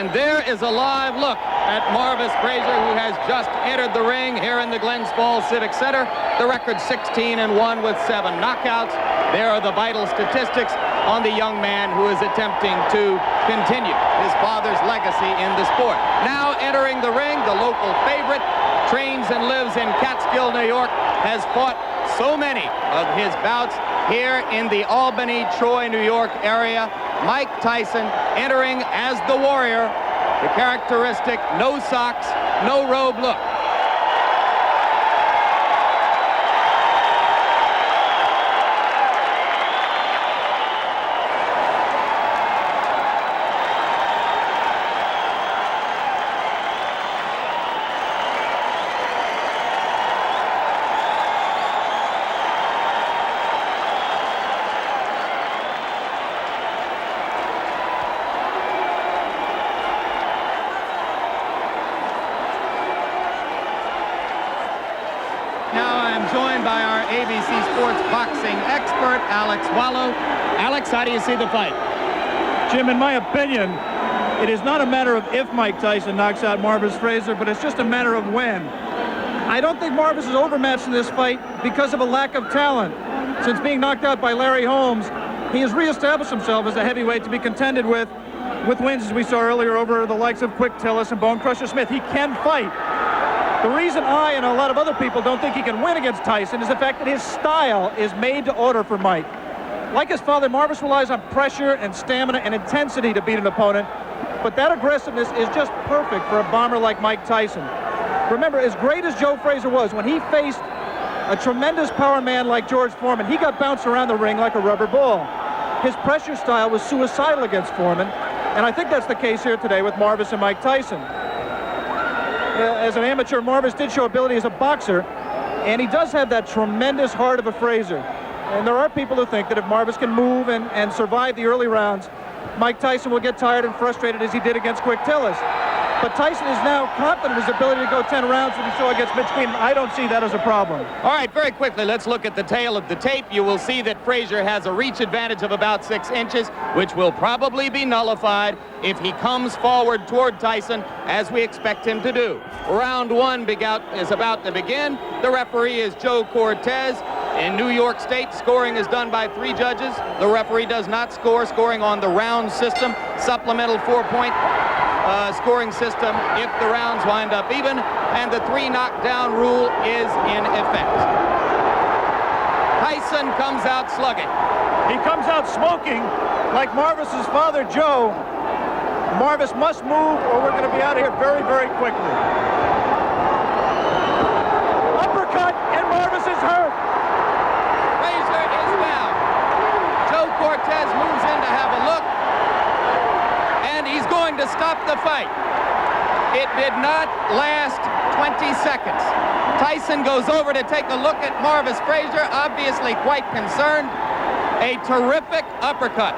And there is a live look at Marvis Frazier, who has just entered the ring here in the Glens Falls Civic Center. The record 16-1 with 7 knockouts. There are the vital statistics on the young man who is attempting to continue his father's legacy in the sport. Now entering the ring, the local favorite, trains and lives in Catskill, New York, has fought so many of his bouts here in the Albany, Troy, New York area. Mike Tyson entering as the warrior, the characteristic no socks, no robe look. Joined by our ABC Sports boxing expert, Alex Wallow. Alex, how do you see the fight? Jim, in my opinion, it is not a matter of if Mike Tyson knocks out Marvis Frazier, but it's just a matter of when. I don't think Marvis is overmatched in this fight because of a lack of talent. Since being knocked out by Larry Holmes, he has reestablished himself as a heavyweight to be contended with wins, as we saw earlier, over the likes of Quick Tillis and Bone Crusher Smith. He can fight. The reason I and a lot of other people don't think he can win against Tyson is the fact that his style is made to order for Mike. Like his father, Marvis relies on pressure and stamina and intensity to beat an opponent, but that aggressiveness is just perfect for a bomber like Mike Tyson. Remember, as great as Joe Frazier was, when he faced a tremendous power man like George Foreman, he got bounced around the ring like a rubber ball. His pressure style was suicidal against Foreman, and I think that's the case here today with Marvis and Mike Tyson. As an amateur, Marvis did show ability as a boxer, and he does have that tremendous heart of a Frazier. And there are people who think that if Marvis can move and survive the early rounds, Mike Tyson will get tired and frustrated as he did against Quick Tillis. But Tyson is now confident in his ability to go 10 rounds, as we saw against Mitch Keenan. I don't see that as a problem. All right, very quickly, let's look at the tail of the tape. You will see that Frazier has a reach advantage of about 6 inches, which will probably be nullified if he comes forward toward Tyson, as we expect him to do. Round 1 is about to begin. The referee is Joe Cortez. In New York State, scoring is done by 3 judges. The referee does not score, scoring on the round system, supplemental 4-point scoring system if the rounds wind up even, and the 3 knockdown rule is in effect. Tyson comes out slugging. He comes out smoking like Marvis's father, Joe. Marvis must move or we're going to be out of here very, very quickly. Uppercut, and Marvis is hurt. Frazier is down. Joe Cortez moves in to have a look, and he's going to stop the fight. It did not last 20 seconds. Tyson goes over to take a look at Marvis Frazier, obviously quite concerned. A terrific uppercut.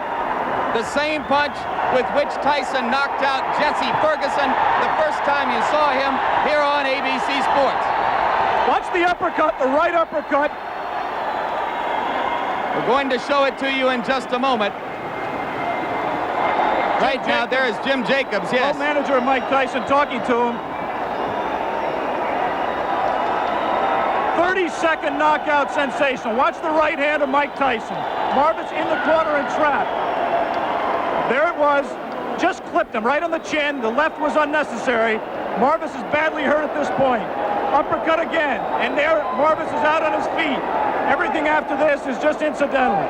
The same punch with which Tyson knocked out Jesse Ferguson the first time you saw him here on ABC Sports. Watch the uppercut, the right uppercut. We're going to show it to you in just a moment. Right now, there is Jim Jacobs, yes. Manager of Mike Tyson talking to him. 30-second knockout sensation. Watch the right hand of Mike Tyson. Marvis in the corner and trap. There it was. Just clipped him right on the chin. The left was unnecessary. Marvis is badly hurt at this point. Uppercut again. And there, Marvis is out on his feet. Everything after this is just incidental.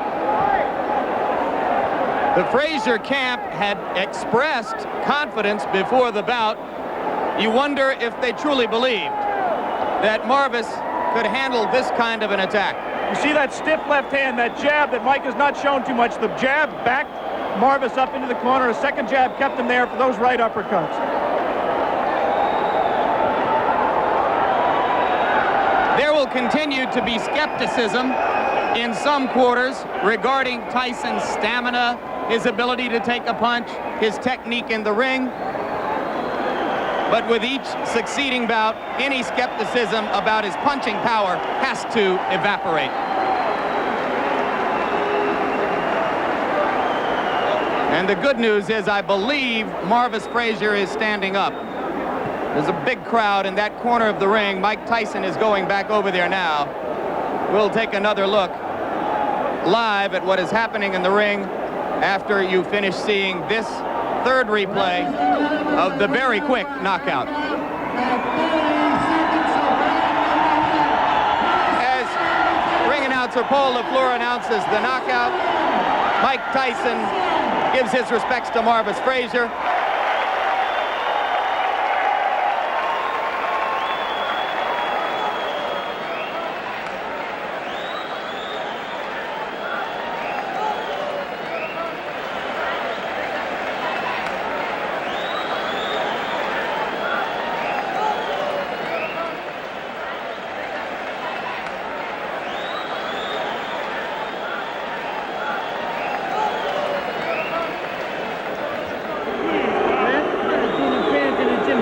The Frazier camp had expressed confidence before the bout. You wonder if they truly believed that Marvis could handle this kind of an attack. You see that stiff left hand, that jab that Mike has not shown too much. The jab backed Marvis up into the corner. A second jab kept him there for those right uppercuts. There will continue to be skepticism in some quarters regarding Tyson's stamina, his ability to take a punch, his technique in the ring. But with each succeeding bout, any skepticism about his punching power has to evaporate. And the good news is I believe Marvis Frazier is standing up. There's a big crowd in that corner of the ring. Mike Tyson is going back over there now. We'll take another look live at what is happening in the ring after you finish seeing this third replay of the very quick knockout. As ring announcer Paul LaFleur announces the knockout, Mike Tyson gives his respects to Marvis Frazier.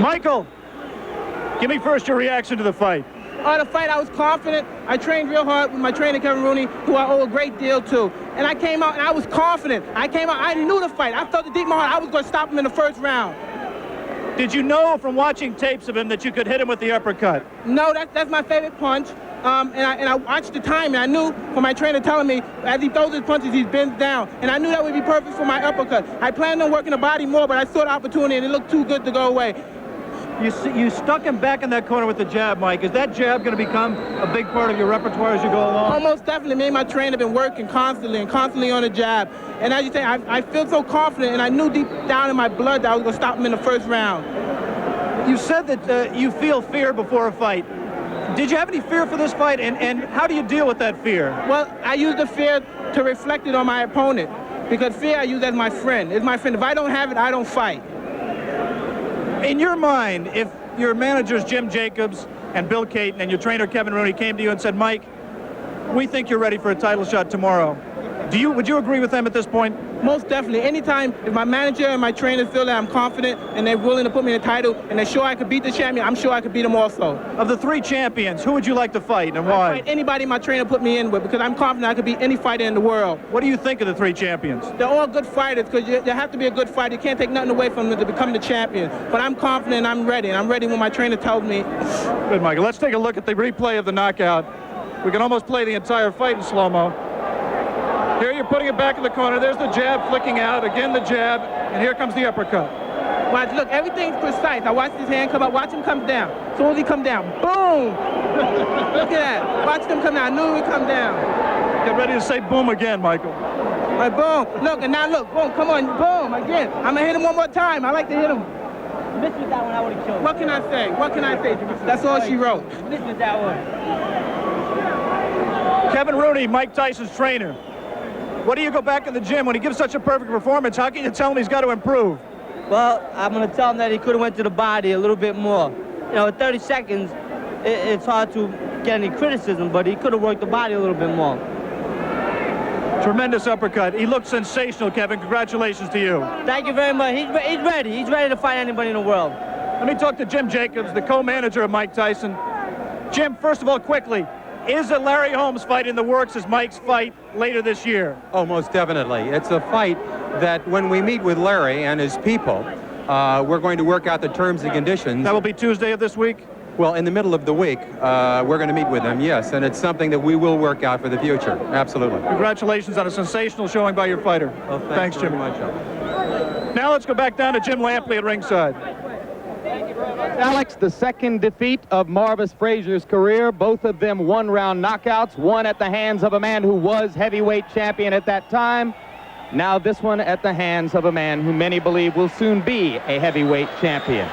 Michael, give me first your reaction to the fight. The fight, I was confident. I trained real hard with my trainer, Kevin Rooney, who I owe a great deal to. And I came out and I was confident. I knew the fight. I felt it deep in my heart. I was going to stop him in the first round. Did you know from watching tapes of him that you could hit him with the uppercut? No, that's my favorite punch. And I watched the time, and I knew from my trainer telling me, as he throws his punches, he bends down. And I knew that would be perfect for my uppercut. I planned on working the body more, but I saw the opportunity, and it looked too good to go away. You stuck him back in that corner with the jab, Mike. Is that jab going to become a big part of your repertoire as you go along? Almost definitely. Me and my trainer have been working constantly on the jab. And as you say, I feel so confident, and I knew deep down in my blood that I was going to stop him in the first round. You said that you feel fear before a fight. Did you have any fear for this fight, and how do you deal with that fear? Well, I use the fear to reflect it on my opponent, because fear I use as my friend. It's my friend. If I don't have it, I don't fight. In your mind, if your managers Jim Jacobs and Bill Caton and your trainer Kevin Rooney came to you and said, Mike, we think you're ready for a title shot tomorrow, would you agree with them at this point? Most definitely. Anytime, if my manager and my trainers feel that I'm confident and they're willing to put me in the title and they're sure I could beat the champion, I'm sure I could beat them also. Of the three champions, who would you like to fight and why? I'd fight anybody my trainer put me in with, because I'm confident I could beat any fighter in the world. What do you think of the three champions? They're all good fighters, because you have to be a good fighter. You can't take nothing away from them to become the champion. But I'm confident, I'm ready, and I'm ready when my trainer tells me. Good, Michael. Let's take a look at the replay of the knockout. We can almost play the entire fight in slow-mo. Here you're putting it back in the corner. There's the jab flicking out. Again the jab. And here comes the uppercut. Watch, look, everything's precise. I watched his hand come up. Watch him come down. As soon as he come down, boom! Look at that. Watch him come down. I knew he would come down. Get ready to say boom again, Michael. All right, boom. Look, and now look. Boom, come on. Boom, again. I'm going to hit him one more time. I like to hit him. Missed with that one, I would have killed. What can I say? What can I say? That's all she wrote. Missed with that one. Kevin Rooney, Mike Tyson's trainer. What do you go back in the gym when he gives such a perfect performance? How can you tell him he's got to improve? Well, I'm going to tell him that he could have went to the body a little bit more. You know, at 30 seconds, it's hard to get any criticism, but he could have worked the body a little bit more. Tremendous uppercut. He looked sensational, Kevin. Congratulations to you. Thank you very much. He's ready. He's ready to fight anybody in the world. Let me talk to Jim Jacobs, the co-manager of Mike Tyson. Jim, first of all, quickly, is a Larry Holmes fight in the works as Mike's fight later this year? Oh, most definitely. It's a fight that when we meet with Larry and his people, we're going to work out the terms and conditions. That will be Tuesday of this week? Well, in the middle of the week, we're going to meet with them, yes, and it's something that we will work out for the future. Absolutely. Congratulations on a sensational showing by your fighter. Oh, thanks Jim. very much. Now let's go back down to Jim Lampley at ringside. Alex, the second defeat of Marvis Frazier's career, both of them one-round knockouts, one at the hands of a man who was heavyweight champion at that time. Now this one at the hands of a man who many believe will soon be a heavyweight champion.